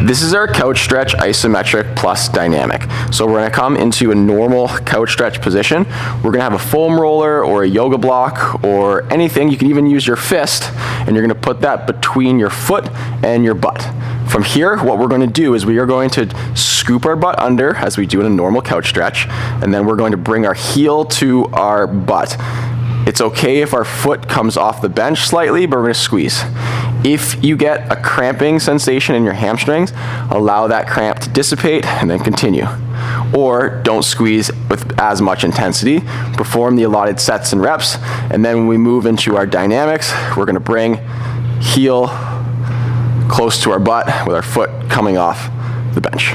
This is our couch stretch isometric plus dynamic. So we're gonna come into a normal couch stretch position. We're gonna have a foam roller or a yoga block or anything. You can even use your fist, and you're gonna put that between your foot and your butt. From here, what we're going to do is we are going to scoop our butt under as we do in a normal couch stretch, and then we're going to bring our heel to our butt. It's okay if our foot comes off the bench slightly, but we're going to squeeze. If you get a cramping sensation in your hamstrings, allow that cramp to dissipate and then continue. Or don't squeeze with as much intensity. Perform the allotted sets and reps, and then when we move into our dynamics, we're going to bring heel close to our butt with our foot coming off the bench.